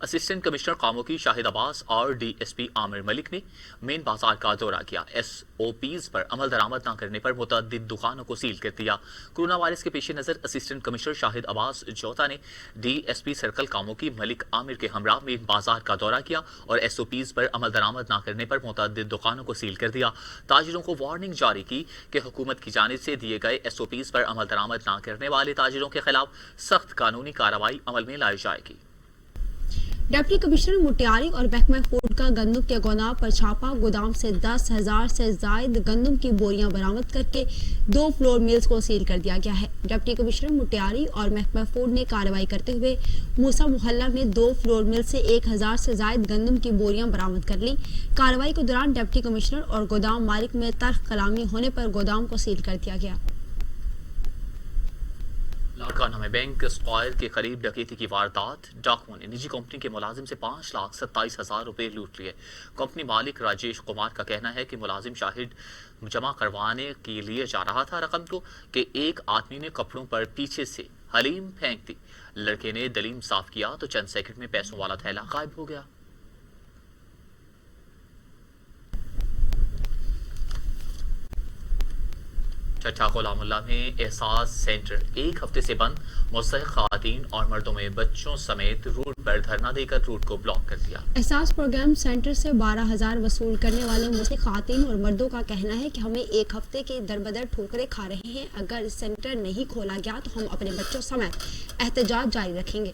اسسٹنٹ کمشنر قاموکی شاہد عباس اور ڈی ایس پی عامر ملک نے مین بازار کا دورہ کیا. ایس او پیز پر عمل درآمد نہ کرنے پر متعدد دکانوں کو سیل کر دیا. کورونا وائرس کے پیش نظر اسسٹنٹ کمشنر شاہد عباس جوتا نے ڈی ایس پی سرکل قاموکی ملک عامر کے ہمراہ مین بازار کا دورہ کیا اور ایس او پیز پر عمل درآمد نہ کرنے پر متعدد دکانوں کو سیل کر دیا. تاجروں کو وارننگ جاری کی کہ حکومت کی جانب سے دیے گئے ایس او پیز پر عمل درآمد نہ کرنے والے تاجروں کے خلاف سخت قانونی کارروائی عمل میں لائی جائے گی. ڈپٹی کمشنر مٹیاری اور محکمہ فوڈ کا گندم کے گودام پر چھاپا. گودام سے 10,000 سے زائد گندم کی بوریاں برآمد کر کے 2 فلور ملز کو سیل کر دیا گیا ہے. ڈپٹی کمشنر مٹیاری اور محکمہ فوڈ نے کارروائی کرتے ہوئے موسا محلہ میں 2 فلور مل سے 1,000 سے زائد گندم کی بوریاں برآمد کر لی. کارروائی کے دوران ڈپٹی کمشنر اور گودام مالک میں تلخ کلامی ہونے پر گودام کو سیل کر دیا گیا. لاڑکانہ میں بینک اسکوائر کے قریب ڈکیتی کی واردات. ڈاکوؤں نے نجی کمپنی کے ملازم سے 5,27,000 روپے لوٹ لیے. کمپنی مالک راجیش کمار کا کہنا ہے کہ ملازم شاہد جمع کروانے کے لیے جا رہا تھا رقم کو کہ ایک آدمی نے کپڑوں پر پیچھے سے حلیم پھینک دی. لڑکے نے دلیم صاف کیا تو چند سیکنڈ میں پیسوں والا تھیلا غائب ہو گیا. ٹھٹھہ غلام اللہ میں احساس سینٹر 1 ہفتے سے بند. مستحق خواتین اور مردوں میں بچوں سمیت روٹ پر دھرنا دے کر روٹ کو بلاک کر دیا. احساس پروگرام سینٹر سے 12,000 وصول کرنے والے مستحق خواتین اور مردوں کا کہنا ہے کہ ہمیں 1 ہفتے کے دربدر ٹھوکریں کھا رہے ہیں. اگر سینٹر نہیں کھولا گیا تو ہم اپنے بچوں سمیت احتجاج جاری رکھیں گے.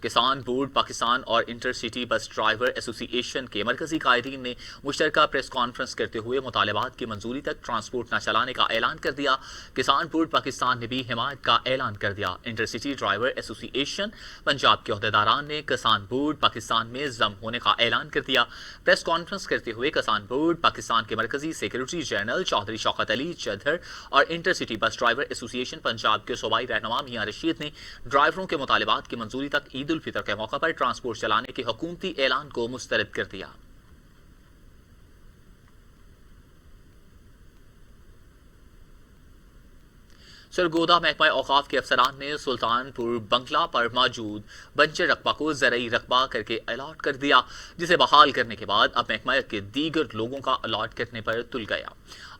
کسان بورڈ پاکستان اور انٹر سٹی بس ڈرائیور ایسوسی ایشن کے مرکزی قائدین نے مشترکہ پریس کانفرنس کرتے ہوئے مطالبات کی منظوری تک ٹرانسپورٹ نہ چلانے کا اعلان کر دیا. کسان بورڈ پاکستان نے بھی حمایت کا اعلان کر دیا. انٹر سٹی ڈرائیور ایسوسی ایشن پنجاب کے عہدیداران نے کسان بورڈ پاکستان میں ضم ہونے کا اعلان کر دیا. پریس کانفرنس کرتے ہوئے کسان بورڈ پاکستان کے مرکزی سیکرٹری جنرل چودھری شوکت علی چدھر اور انٹر سٹی بس ڈرائیور ایسوسی ایشن پنجاب کے صوبائی رہنما میاں رشید نے ڈرائیوروں کے مطالبات کی منظوری تک عید الفطر کے موقع پر ٹرانسپورٹ چلانے کے حکومتی اعلان کو مسترد کر دیا. سرگودا محکمہ اوقاف کے افسران نے سلطان پور بنگلہ پر موجود بنچر رقبہ کو زرعی رقبہ کر کے الاٹ کر دیا جسے بحال کرنے کے بعد اب محکمہ کے دیگر لوگوں کا الاٹ کرنے پر تل گیا.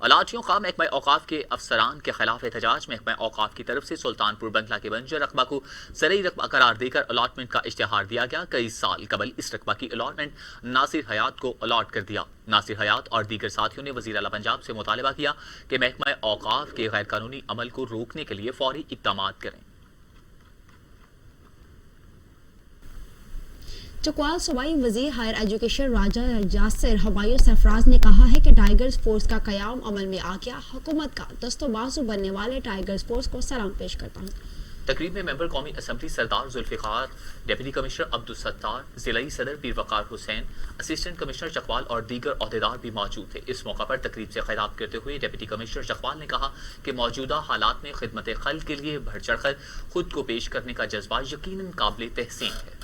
الاٹیوں کا محکمہ اوقاف کے افسران کے خلاف احتجاج. محکمہ اوقاف کی طرف سے سلطان پور بنگلہ کے بنجر رقبہ کو زرعی رقبہ قرار دے کر الاٹمنٹ کا اشتہار دیا گیا. کئی سال قبل اس رقبہ کی الاٹمنٹ ناصر حیات کو الاٹ کر دیا. ناصر حیات اور دیگر ساتھیوں نے وزیر اعلی پنجاب سے مطالبہ کیا کہ محکمہ اوقاف کے غیر قانونی عمل کو روکنے کے لیے فوری اقدامات کریں. چکوال صوبائی وزیر ہائر ایجوکیشن راجہ یاسر ہمایوں سرفراز نے کہا ہے کہ ٹائیگرز فورس کا قیام عمل میں آ گیا. حکومت کا دست و بازو بننے والے ٹائیگرز فورس کو سلام پیش کرتا ہوں. تقریب میں ممبر قومی اسمبلی سردار ذوالفقار، ڈپٹی کمشنر عبدالستار، ضلعی صدر پیر وقار حسین، اسسٹنٹ کمشنر چکوال اور دیگر عہدیدار بھی موجود تھے. اس موقع پر تقریب سے خطاب کرتے ہوئے ڈپٹی کمشنر چکوال نے کہا کہ موجودہ حالات میں خدمت خلق کے لیے بڑھ چڑھ کر خود کو پیش کرنے کا جذبہ یقیناً قابل تحسین ہے.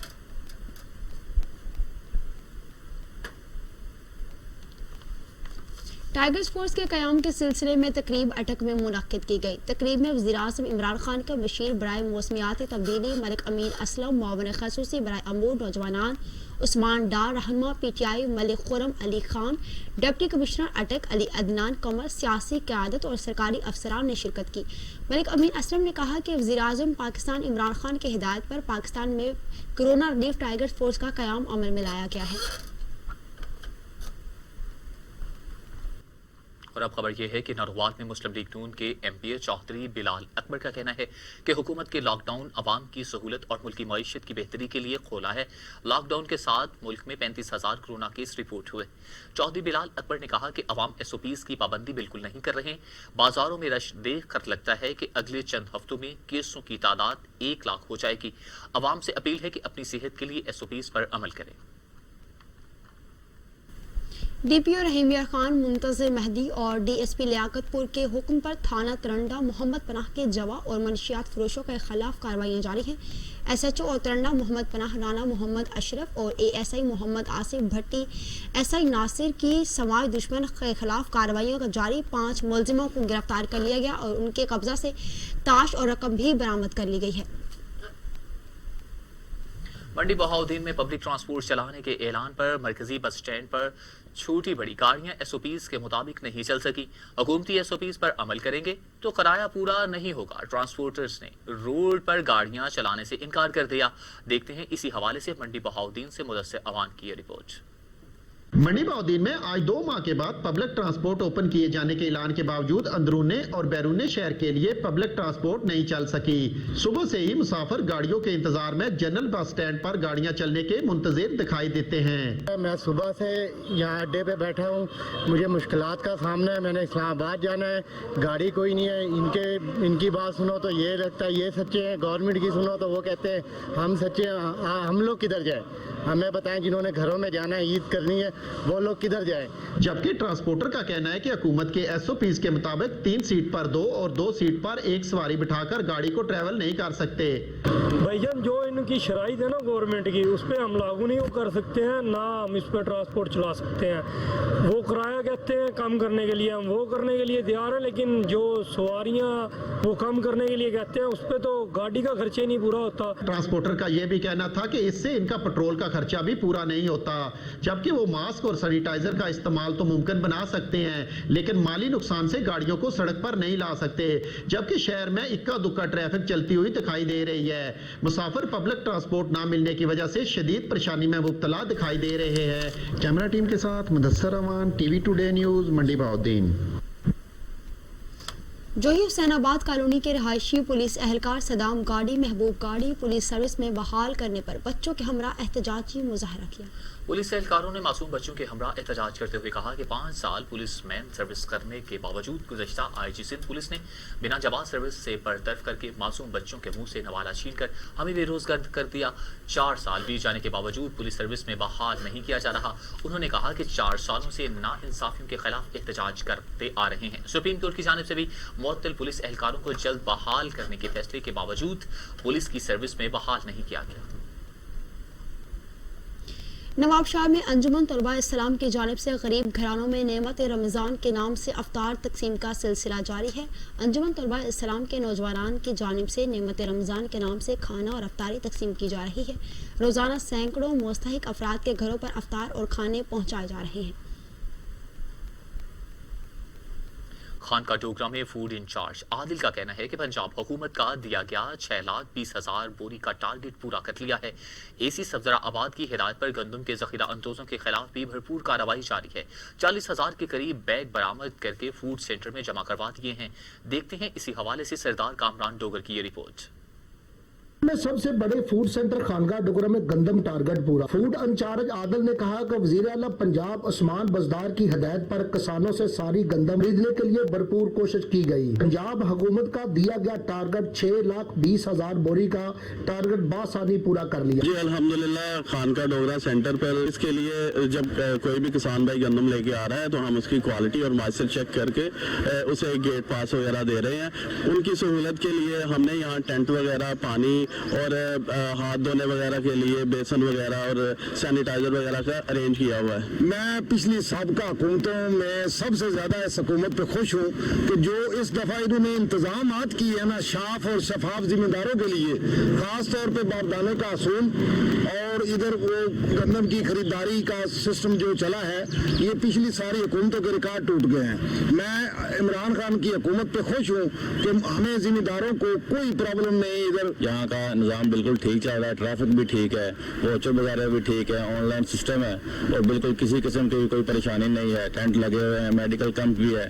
ٹائیگرز فورس کے قیام کے سلسلے میں تقریب اٹک میں منعقد کی گئی. تقریب میں وزیر اعظم عمران خان کا مشیر برائے موسمیاتی تبدیلی ملک امین اسلم، معاون خصوصی برائے امور نوجوانان عثمان ڈار رہنما P T I Malik Khurram Ali Khan, deputy commissioner Attock Ali Adnan Qamar, سیاسی قیادت اور سرکاری افسران نے شرکت کی۔ ملک امین اسلم نے کہا کہ وزیر اعظم پاکستان عمران خان کی ہدایت پر پاکستان میں کورونا ریلیف ٹائیگر فورس کا قیام عمل میں لایا گیا ہے۔ اور اب خبر یہ ہے کہ نروال میں مسلم لیگ نون کے ایم پی اے چودھری بلال اکبر کا کہنا ہے کہ حکومت کے لاک ڈاؤن عوام کی سہولت اور ملکی معیشت کی بہتری کے لیے کھولا ہے۔ لاک ڈاؤن کے ساتھ ملک میں 35,000 کورونا کیس رپورٹ ہوئے۔ چودھری بلال اکبر نے کہا کہ عوام ایس او پیز کی پابندی بالکل نہیں کر رہے۔ بازاروں میں رش دیکھ کر لگتا ہے کہ اگلے چند ہفتوں میں کیسوں کی تعداد 1 لاکھ ہو جائے گی۔ عوام سے اپیل ہے کہ اپنی صحت کے لیے ایس او پیز پر عمل کریں۔ ڈی پی او رحیم یار خان منتظر مہدی اور ڈی ایس پی لیاقت پور کے حکم پر تھانہ ترنڈا محمد پناہ کے جوا اور منشیات فروشوں کے خلاف کارروائیاں جاری ہیں۔ ایس ایچ او اور ترنڈا محمد پناہ رانا محمد اشرف اور A S I Muhammad Asif Bhatti S I Nasir کی سماج دشمن کے خلاف کارروائیوں کا جاری۔ 5 ملزموں کو گرفتار کر لیا گیا اور ان کے قبضہ سے تاش اور رقم بھی برآمد کر لی گئی ہے۔ منڈی بہاؤدین میں پبلک ٹرانسپورٹ چلانے کے اعلان پر مرکزی بس اسٹینڈ پر چھوٹی بڑی گاڑیاں ایس او پیز کے مطابق نہیں چل سکی۔ حکومتی ایس او پیز پر عمل کریں گے تو کرایہ پورا نہیں ہوگا۔ ٹرانسپورٹرز نے روڈ پر گاڑیاں چلانے سے انکار کر دیا۔ دیکھتے ہیں اسی حوالے سے منڈی بہاؤدین سے مدثر اوان کی یہ رپورٹ۔ منڈی بہاؤدین میں آج 2 ماہ کے بعد پبلک ٹرانسپورٹ اوپن کیے جانے کے اعلان کے باوجود اندرون اور بیرون شہر کے لیے پبلک ٹرانسپورٹ نہیں چل سکی۔ صبح سے ہی مسافر گاڑیوں کے انتظار میں جنرل بس سٹینڈ پر گاڑیاں چلنے کے منتظر دکھائی دیتے ہیں۔ میں صبح سے یہاں اڈے پہ بیٹھا ہوں، مجھے مشکلات کا سامنا ہے۔ میں نے اسلام آباد جانا ہے، گاڑی کوئی نہیں ہے۔ ان کی بات سنو تو یہ لگتا ہے یہ سچے ہیں، گورنمنٹ کی سنو تو وہ کہتے ہیں ہم سچے ہیں۔ ہم لوگ کدھر جائیں؟ ہمیں بتائیں، جنہوں نے گھروں میں جانا ہے، عید کرنی ہے، وہ لوگ کدھر جائیں؟ جبکہ ٹرانسپورٹر کا کہنا ہے کہ حکومت کے ایس او پیز کے مطابق 3 سیٹ پر 2 اور 2 سیٹ پر 1 سواری بٹھا کر گاڑی کو ٹریول نہیں کر سکتے۔ بھائی جان، جو ان کی شرائط ہے نا گورنمنٹ کی، اس پہ ہم لاگو نہیں کر سکتے ہیں، نہ ہم اس پہ ٹرانسپورٹ چلا سکتے ہیں۔ وہ کرایہ کہتے ہیں کم کرنے کے لیے، ہم وہ کرنے کے لیے تیار ہیں، لیکن جو سواریاں وہ کم کرنے کے لیے کہتے ہیں اس پہ تو گاڑی کا خرچہ ہی نہیں پورا ہوتا۔ ٹرانسپورٹر کا یہ بھی کہنا تھا کہ اس سے ان کا پٹرول کا خرچہ بھی پورا نہیں ہوتا، جبکہ وہ ماسک اور سینیٹائزر کا استعمال تو ممکن بنا سکتے ہیں، لیکن مالی نقصان سے گاڑیوں کو سڑک پر نہیں لا سکتے۔ جبکہ شہر میں اکا دکا ٹریفک چلتی ہوئی دکھائی دے رہی ہے۔ مسافر پبلک ٹرانسپورٹ نہ ملنے کی وجہ سے شدید پریشانی میں مبتلا دکھائی دے رہے ہیں۔ کیمرہ ٹیم کے ساتھ مدثر امان، ٹی وی ٹوڈے نیوز، منڈی بہاؤدین۔ جوہی حسین آباد کالونی کے رہائشی پولیس اہلکار صدام گاڑی محبوب گاڑی پولیس سروس میں بحال کرنے پر بچوں کے ہمراہ احتجاجی مظاہرہ کیا۔ پولیس اہلکاروں نے معصوم بچوں کے ہمراہ احتجاج کرتے ہوئے کہا کہ 5 سال پولیس مین سروس کرنے کے باوجود گزشتہ آئی جی سندھ پولیس نے بنا جواز سروس سے برطرف کر کے معصوم بچوں کے منہ سے نوالا چھین کر ہمیں بے روزگار کر دیا۔ 4 سال بیت جانے کے باوجود پولیس سروس میں بحال نہیں کیا جا رہا۔ انہوں نے کہا کہ 4 سالوں سے ناانصافیوں کے خلاف احتجاج کرتے آ رہے ہیں۔ سپریم کورٹ کی جانب سے بھی معطل پولیس اہلکاروں کو جلد بحال کرنے کے فیصلے کے باوجود پولیس کی سروس میں بحال نہیں کیا گیا۔ نواب شاہ میں انجمن طلباء اسلام کی جانب سے غریب گھرانوں میں نعمت رمضان کے نام سے افطار تقسیم کا سلسلہ جاری ہے۔ انجمن طلباء اسلام کے نوجوانان کی جانب سے نعمت رمضان کے نام سے کھانا اور افطاری تقسیم کی جا رہی ہے۔ روزانہ سینکڑوں مستحق افراد کے گھروں پر افطار اور کھانے پہنچائے جا رہے ہیں۔ خانقاہ ڈوگرہ میں فوڈ انچارج عادل کا کہنا ہے کہ پنجاب حکومت کا دیا گیا 6,20,000 بوری کا ٹارگٹ پورا کر لیا ہے۔ اے سی صفدرہ آباد کی ہدایت پر گندم کے ذخیرہ اندوزوں کے خلاف بھی بھرپور کارروائی جاری ہے۔ 40,000 کے قریب بیگ برآمد کر کے فوڈ سینٹر میں جمع کروا دیے ہیں۔ دیکھتے ہیں اسی حوالے سے سردار کامران ڈوگر کی یہ رپورٹ۔ میں سب سے بڑے فوڈ سینٹر خانقاہ ڈوگرہ میں گندم ٹارگٹ پورا۔ فوڈ انچارج عادل نے کہا کہ وزیر اعلیٰ پنجاب عثمان بزدار کی ہدایت پر کسانوں سے ساری گندم خریدنے کے لیے بھرپور کوشش کی گئی۔ پنجاب حکومت کا دیا گیا ٹارگٹ 6,20,000 بوری کا ٹارگٹ بآسانی پورا کر لیا۔ جی الحمدللہ خانقاہ ڈوگرہ سینٹر پر اس کے لیے جب کوئی بھی کسان بھائی گندم لے کے آ رہا ہے تو ہم اس کی کوالٹی اور مائسر چیک کر کے اسے گیٹ پاس وغیرہ دے رہے ہیں۔ ان کی سہولت کے لیے ہم نے یہاں ٹینٹ وغیرہ، پانی اور ہاتھ دھونے وغیرہ کے لیے بیسن وغیرہ اور سینیٹائزر وغیرہ کا ارینج کیا ہوا ہے. میں پچھلی سابقہ حکومتوں میں سب سے زیادہ اس حکومت پہ خوش ہوں کہ جو اس دفعہ انہوں نے انتظامات کیے ہیں نا شاف اور شفاف ذمہ داروں کے لیے، خاص طور پہ باردانوں کا اصول اور ادھر وہ گندم کی خریداری کا سسٹم جو چلا ہے، یہ پچھلی ساری حکومتوں کے ریکارڈ ٹوٹ گئے ہیں. میں عمران خان کی حکومت پہ خوش ہوں کہ ہمیں ذمہ داروں کو کوئی پرابلم نہیں. ادھر یہاں کا نظام بالکل ٹھیک چل رہا ہے، ٹریفک بھی ٹھیک ہے، واچر وغیرہ بھی ٹھیک ہے، آن لائن سسٹم ہے اور بالکل کسی قسم کی کوئی پریشانی نہیں ہے. ٹینٹ لگے ہوئے ہیں، میڈیکل کیمپ بھی ہے.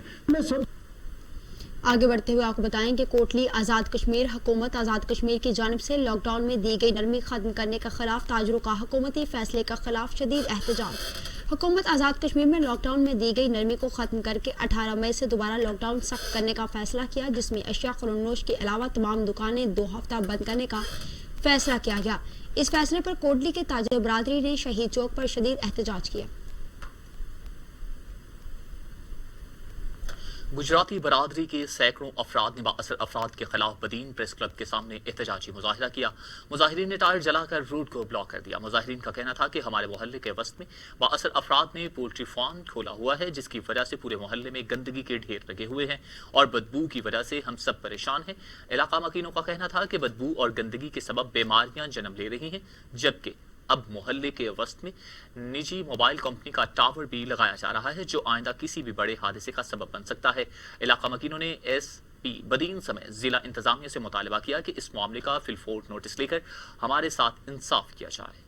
آگے بڑھتے ہوئے آپ کو بتائیں کہ کوٹلی آزاد کشمیر حکومت آزاد کشمیر کی جانب سے لاک ڈاؤن میں دی گئی نرمی ختم کرنے کے خلاف تاجروں کا حکومتی فیصلے کے خلاف شدید احتجاج. حکومت آزاد کشمیر میں لاک ڈاؤن میں دی گئی نرمی کو ختم کر کے 18 مئی سے دوبارہ لاک ڈاؤن سخت کرنے کا فیصلہ کیا، جس میں اشیاء خرنوش کے علاوہ تمام دکانیں 2 ہفتہ بند کرنے کا فیصلہ کیا گیا. اس فیصلے پر کوٹلی کے تاجر برادری نے شہید چوک پر شدید احتجاج کیا. گجراتی برادری کے سینکڑوں افراد نے بااثر افراد کے خلاف بدین پریس کلب کے سامنے احتجاجی مظاہرہ کیا. مظاہرین نے ٹائر جلا کر روڈ کو بلاک کر دیا. مظاہرین کا کہنا تھا کہ ہمارے محلے کے وسط میں بااثر افراد نے پولٹری فارم کھولا ہوا ہے، جس کی وجہ سے پورے محلے میں گندگی کے ڈھیر لگے ہوئے ہیں اور بدبو کی وجہ سے ہم سب پریشان ہیں. علاقہ مکینوں کا کہنا تھا کہ بدبو اور گندگی کے سبب بیماریاں جنم لے رہی ہیں، جبکہ اب محلے کے وسط میں نجی موبائل کمپنی کا ٹاور بھی لگایا جا رہا ہے، جو آئندہ کسی بھی بڑے حادثے کا سبب بن سکتا ہے. علاقہ مکینوں نے ایس پی بدین سمیت ضلع انتظامیہ سے مطالبہ کیا کہ اس معاملے کا فی الفور نوٹس لے کر ہمارے ساتھ انصاف کیا جائے.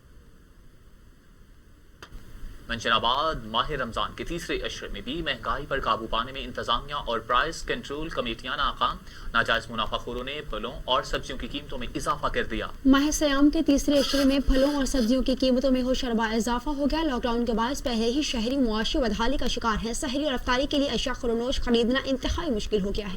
منشن آباد ماہ رمضان کے تیسرے عشرے میں بھی مہنگائی پر قابو پانے میں انتظامیہ اور پرائس کنٹرول کمیٹیاں ناکام. ناجائز منافع خوروں نے پھلوں اور سبزیوں کی قیمتوں میں اضافہ کر دیا. ماہ سیام کے تیسرے عشرے میں پھلوں اور سبزیوں کی قیمتوں میں ہوشربا اضافہ ہو گیا. لاک ڈاؤن کے باعث پہلے ہی شہری معاشی بدحالی کا شکار ہے. سحری اور افطاری کے لیے اشیاء خرنوش خریدنا انتہائی مشکل ہو گیا ہے.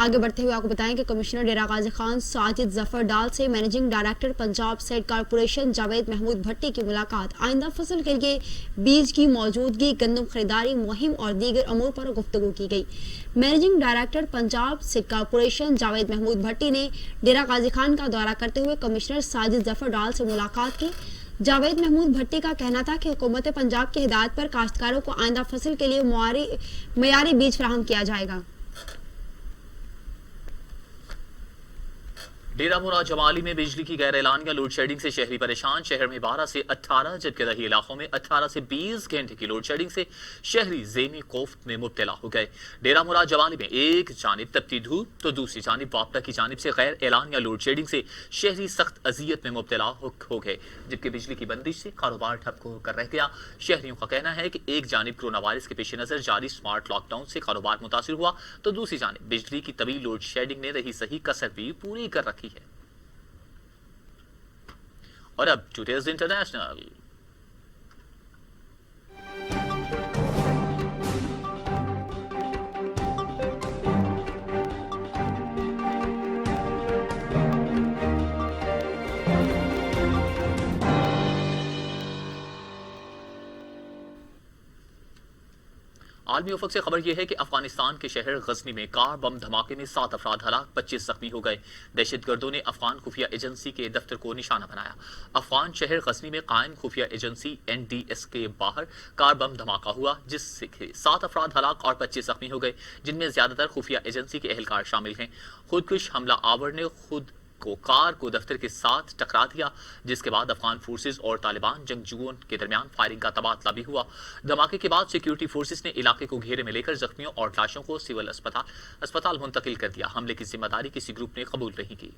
آگے بڑھتے ہوئے آپ کو بتائیں کہ کمشنر ڈیرہ غازی خان ساجد ظفر ڈال سے managing director Punjab seed corporation Javed Mahmood Bhatti کی ملاقات. آئندہ فصل کے لیے بیج کی موجودگی، گندم خریداری مہم اور دیگر امور پر گفتگو کی گئی. Managing director Punjab seed corporation Javed Mahmood Bhatti نے ڈیرہ غازی خان کا دورہ کرتے ہوئے کمشنر ساجد ظفر ڈال سے ملاقات کی. جاوید محمود بھٹی کا کہنا تھا کہ حکومت پنجاب کی ہدایت پر کاشتکاروں کو آئندہ فصل کے لیے معیاری بیج فراہم کیا جائے گا. ڈیرہ مراد جمالی میں بجلی کی غیر اعلانیہ لوڈ شیڈنگ سے شہری پریشان. شہر میں 12 سے 18 جبکہ دیہی علاقوں میں 18 سے 20 گھنٹے کی لوڈ شیڈنگ سے شہری ذہنی کوفت میں مبتلا ہو گئے. ڈیرہ مراد جمالی میں ایک جانب تپتی دھوپ تو دوسری جانب واپڈا کی جانب سے غیر اعلانیہ لوڈ شیڈنگ سے شہری سخت اذیت میں مبتلا ہو گئے، جبکہ بجلی کی بندش سے کاروبار ٹھپ ہو کر رہ گیا. شہریوں کا کہنا ہے کہ ایک جانب کورونا وائرس کے پیش نظر جاری سمارٹ لاک ڈاؤن سے کاروبار متاثر ہوا تو دوسری جانب بجلی کی طویل لوڈ شیڈنگ نے رہی صحیح کسر بھی پوری کر رکھی ہے. اور اب ٹوڈیز انٹرنیشنل. عالمی افق سے خبر یہ ہے کہ افغانستان کے شہر غزنی میں کار بم دھماکے میں 7 افراد ہلاک، 25 زخمی ہو گئے. دہشت گردوں نے افغان خفیہ ایجنسی کے دفتر کو نشانہ بنایا. افغان شہر غزنی میں قائم خفیہ ایجنسی NDS کے باہر کار بم دھماکہ ہوا، جس سے 7 افراد ہلاک اور 25 زخمی ہو گئے، جن میں زیادہ تر خفیہ ایجنسی کے اہلکار شامل ہیں. خودکش حملہ آور نے خود کو کار کو دفتر کے ساتھ ٹکرا دیا، جس کے بعد افغان فورسز اور طالبان جنگجوؤں کے درمیان فائرنگ کا تبادلہ بھی ہوا. دھماکے کے بعد سیکیورٹی فورسز نے علاقے کو گھیرے میں لے کر زخمیوں اور لاشوں کو سول اسپتال منتقل کر دیا. حملے کی ذمہ داری کسی گروپ نے قبول نہیں کی.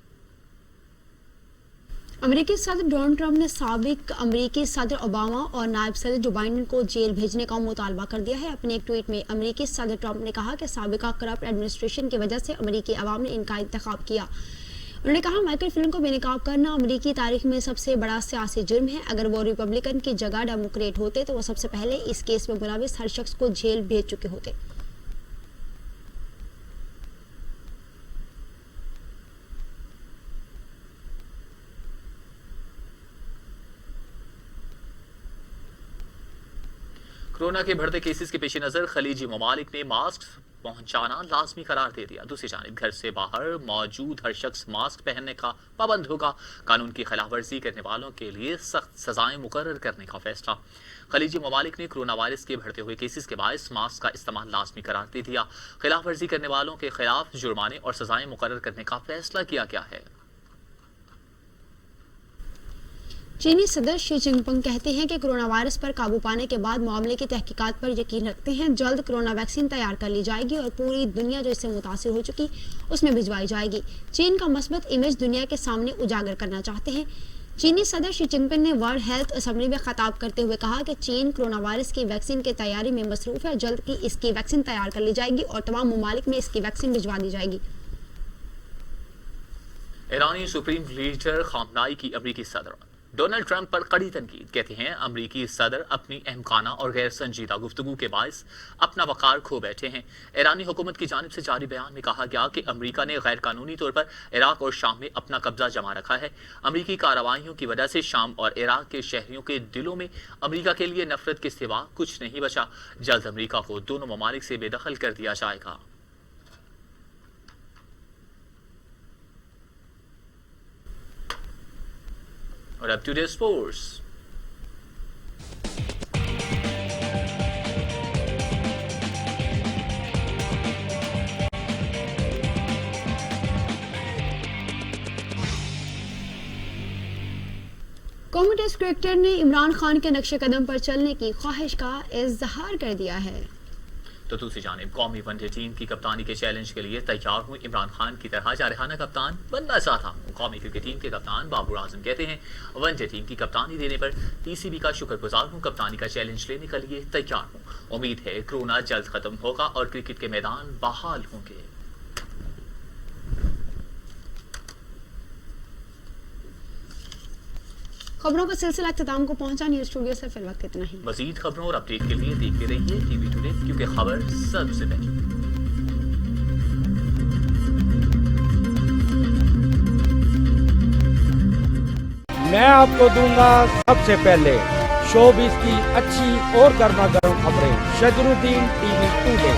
امریکی صدر ڈونلڈ ٹرمپ نے سابق امریکی صدر اوباما اور نائب صدر جو بائیڈن کو جیل بھیجنے کا مطالبہ کر دیا ہے. اپنے ایک ٹویٹ میں امریکی صدر ٹرمپ نے کہا کہ سابقہ کرپٹ ایڈمنسٹریشن کی وجہ سے امریکی عوام نے ان کا انتخاب کیا. انہوں نے کہا مائیکل فلن کو بے نقاب کرنا امریکی تاریخ میں سب سے بڑا سیاسی جرم ہے. اگر وہ ریپبلکن کی جگہ ڈیموکریٹ ہوتے تو وہ سب سے پہلے اس کیس میں ملوث ہر شخص کو جیل بھیج چکے ہوتے. کورونا کے بڑھتے کیسز کے پیش نظر خلیجی ممالک نے पहुंचाना लाजमी करार दे दिया। दूसरी जानिब घर से बाहर मौजूद हर शख्स मास्क पहनने का पाबंद होगा। कानून की खिलाफ वर्जी करने वालों के लिए सख्त सजाएं मुकर्रर करने का फैसला। खलीजी ममालिक ने कोरोना वायरस के बढ़ते हुए केसेस के बायस मास्क का इस्तेमाल लाजमी करार दे दिया। खिलाफ वर्जी करने वालों के खिलाफ जुर्माने और सजाएं मुकर्रर करने का फैसला किया गया है। चीनी सदर शी जिनपिंग कहते हैं कि कोरोना वायरस पर काबू पाने के बाद मामले की तहकीकात पर यकीन रखते हैं। जल्द कोरोना वैक्सीन तैयार कर ली जाएगी और पूरी दुनिया जो इससे मुतासिर हो चुकी उसमें भिजवाई जाएगी। चीन का मस्बत इमेज दुनिया के सामने उजागर करना चाहते हैं। चीनी सदर शी जिनपिंग ने वर्ल्ड हेल्थ असेंबली में खिताब करते हुए कहा कि चीन कोरोना वायरस की वैक्सीन की तैयारी में मसरूफ है। जल्द की इसकी वैक्सीन तैयार कर ली जाएगी और तमाम ममालिक में इसकी वैक्सीन भिजवा दी जाएगी। ईरानी सुप्रीम लीडर खामनाई की अमरीकी सदर डोनाल्ड ट्रंप पर कड़ी तनकीद। कहते हैं अमरीकी सदर अपनी अहमकाना और गैर संजीदा गुफ्तगू के बायस अपना वकार खो बैठे हैं। ईरानी हुकूमत की जानिब से जारी बयान में कहा गया कि अमरीका ने गैर कानूनी तौर पर इराक और शाम में अपना कब्जा जमा रखा है। अमरीकी कार्रवाइयों की वजह से शाम और इराक के शहरियों के दिलों में अमरीका के लिए नफरत के सिवा कुछ नहीं बचा। जल्द अमरीका को दोनों ममालिक से बेदखल कर दिया जाएगा। और अब टुडे स्पोर्ट्स। कौमी टेस्ट क्रिकेटर ने इमरान खान के नक्शे कदम पर चलने की ख्वाहिश का इजहार कर दिया है। तो दूसरी जानिब कौमी वनडे टीम की कप्तानी के चैलेंज के लिए तैयार हूँ। इमरान खान की तरह जारहाना कप्तान बनना चाहता हूँ। कौमी क्रिकेट टीम के कप्तान बाबर आजम कहते हैं वनडे टीम की कप्तानी देने पर पीसीबी का शुक्रगुजार हूँ। कप्तानी का चैलेंज लेने के लिए तैयार हूँ। उम्मीद है कोरोना जल्द खत्म होगा और क्रिकेट के मैदान बहाल होंगे। खबरों का सिलसिला इख्तिताम को पहुंचा। न्यूज़ स्टूडियो से फिर वक्त इतना ही। मजीद खबरों और अपडेट के लिए देखते रहिए टीवी टुडे, क्योंकि खबर सबसे पहले। मैं आपको दूंगा सबसे पहले शोबिज़ की अच्छी और गर्मा गर्म खबरें। शजरुद्दीन टीवी टुडे।